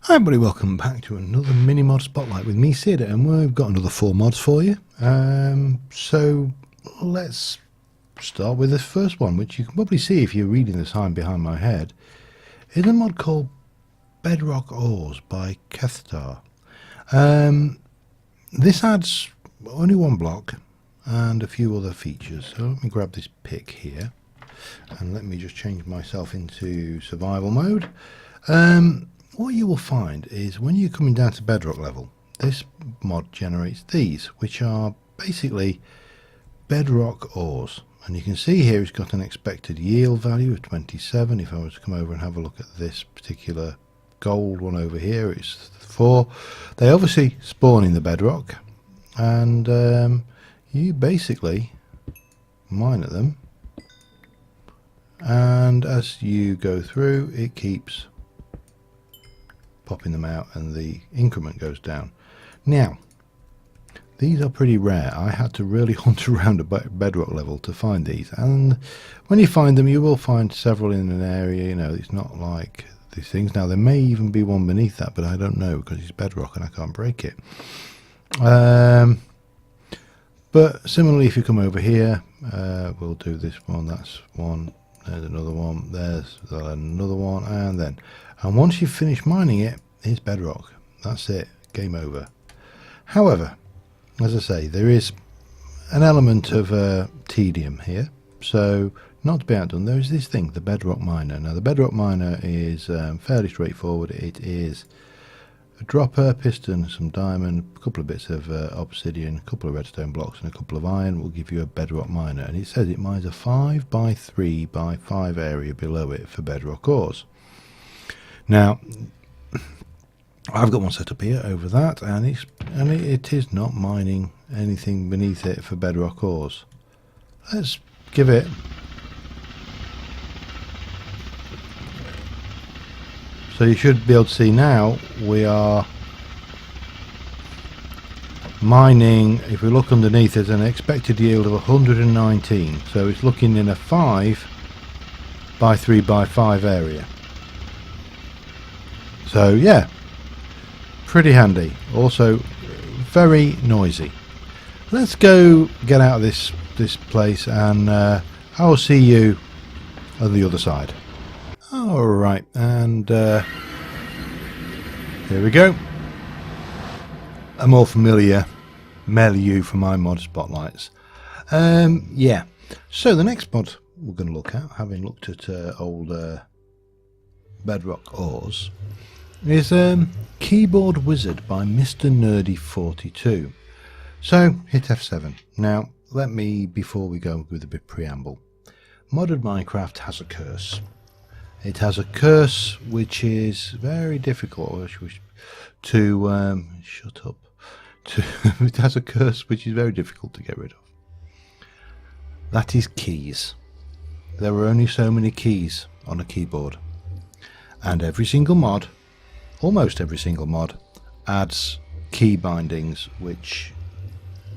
Hi everybody, welcome back to another mini mod spotlight with me, Sid, and we've got another 4 mods for you. So let's start with this first one, which you can probably see if you're reading the sign behind my head. It's a mod called Bedrock Ores by Kethtar. This adds only 1 block and a few other features. So let me grab this pick here and let me just change myself into survival mode. What you will find is when you're coming down to bedrock level, this mod generates these, which are basically bedrock ores. And you can see here it's got an expected yield value of 27. If I was to come over and have a look at this particular gold one over here, it's 4. They obviously spawn in the bedrock, and you basically mine at them. And as you go through, it keeps popping them out and the increment goes down. Now these are pretty rare. I had to really hunt around a bedrock level to find these, and when you find them you will find several in an area. You know, it's not like these things. Now there may even be one beneath that, but I don't know because it's bedrock and I can't break it. But similarly, if you come over here, we'll do this one. That's one. There's another one. There's another one, and once you've finished mining it, it's bedrock. That's it. Game over. However, as I say, there is an element of tedium here. So, not to be outdone, there is this thing, the Bedrock Miner. Now, the Bedrock Miner is fairly straightforward. It is a dropper, piston, some diamond, a couple of bits of obsidian, a couple of redstone blocks, and a couple of iron will give you a Bedrock Miner. And it says it mines a 5 by 3 by 5 area below it for bedrock ores. Now, I've got one set up here over that, and it is not mining anything beneath it for bedrock ores. Let's give it. So you should be able to see now we are mining. If we look underneath, there's an expected yield of 119. So it's looking in a 5 by 3 by 5 area. So yeah, pretty handy. Also very noisy. Let's go get out of this place, and I'll see you on the other side. Alright, and here we go. A more familiar milieu for my mod spotlights. Yeah, so the next mod we're going to look at, having looked at old Bedrock Ores, is Keyboard Wizard by Mr. Nerdy 42. So hit F7. Now let me, before we go with a bit preamble, modded Minecraft has a curse. It has a curse which is very difficult to shut up. It has a curse which is very difficult to get rid of. That is keys. There are only so many keys on a keyboard, and every single mod, almost every single mod, adds key bindings which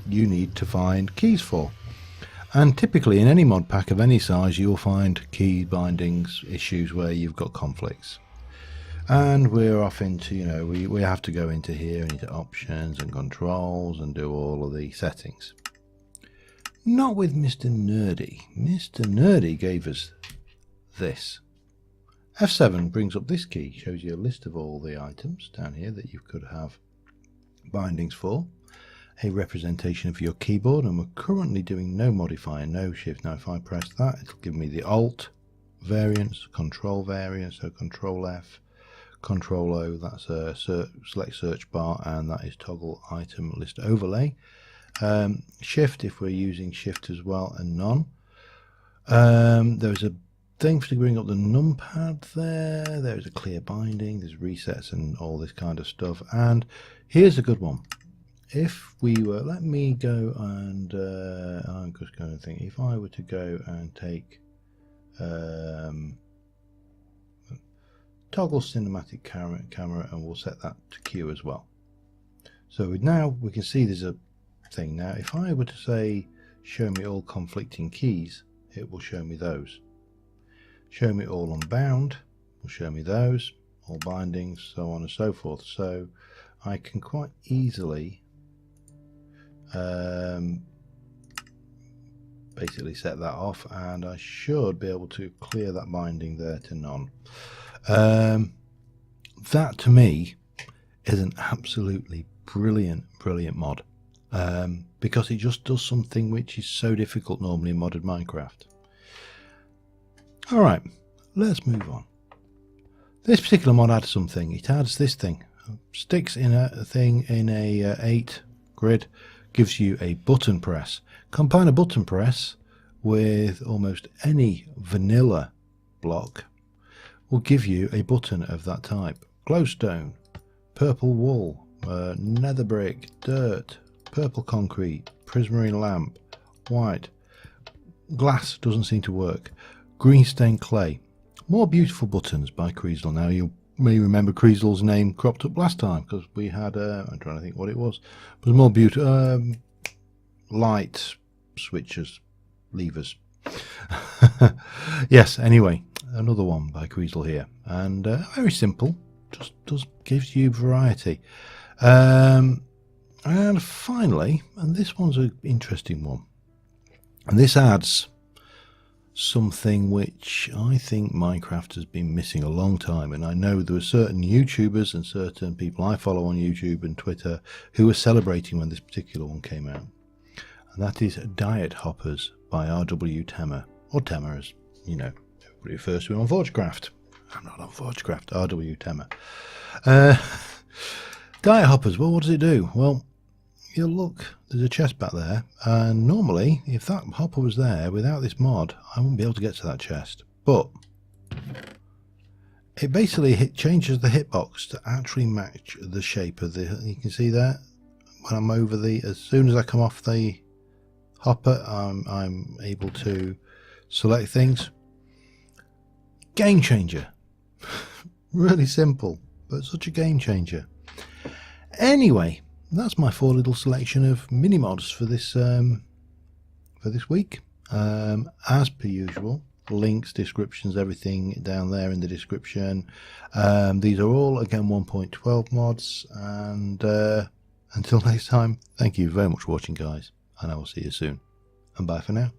you need to find keys for. And typically in any mod pack of any size you'll find key bindings issues where you've got conflicts. And we're off into, you know, we have to go into here, into options and controls and do all of the settings. Not with Mr. Nerdy. Mr. Nerdy gave us this. F7 brings up this key, shows you a list of all the items down here that you could have bindings for, a representation of your keyboard, and we're currently doing no modifying, no shift. Now if I press that, it'll give me the Alt variants, Control variants, so Control F, Control O, that's a select search bar, and that is toggle item list overlay. Shift if we're using shift as well, and none. There's a thing to bring up the numpad there. There's a clear binding, there's resets and all this kind of stuff. And here's a good one. If we were, let me go and I'm just going to think, if I were to go and take toggle cinematic camera, and we'll set that to Q as well. So now we can see there's a thing. Now if I were to say show me all conflicting keys, it will show me those. show me all unbound, will show me those, all bindings, so on and so forth. So I can quite easily basically set that off, and I should be able to clear that binding there to none. That to me is an absolutely brilliant mod, because it just does something which is so difficult normally in modded Minecraft. Alright, let's move on. This particular mod adds something. It adds this thing. Sticks in a thing in a 8 grid, gives you a button press. Combine a button press with almost any vanilla block, will give you a button of that type. Glowstone, purple wool, nether brick, dirt, purple concrete, prismarine lamp, white. Glass doesn't seem to work. Green stained clay. More beautiful buttons by Creasel. Now you may remember Creasel's name cropped up last time because we had I'm trying to think what it was. It was more beautiful light switches, levers. Yes, anyway, another one by Creasel here, and very simple, just gives you variety. And finally, and this one's an interesting one, and this adds something which I think Minecraft has been missing a long time, and I know there are certain YouTubers and certain people I follow on YouTube and Twitter who were celebrating when this particular one came out, and that is Diet Hoppers by RW Temmer, or Temmer as you know everybody refers to him on Forgecraft. I'm not on Forgecraft, RW Temmer. Diet Hoppers, well, what does it do? Well, you'll look, there's a chest back there, and normally if that hopper was there without this mod I wouldn't be able to get to that chest, but it basically changes the hitbox to actually match the shape of the, you can see there when I'm over the, as soon as I come off the hopper I'm able to select things. Game changer. Really simple, but such a game changer. Anyway, that's my 4 little selection of mini mods for this week. As per usual, links, descriptions, everything down there in the description. These are all again 1.12 mods, and until next time, thank you very much for watching, guys, and I will see you soon, and bye for now.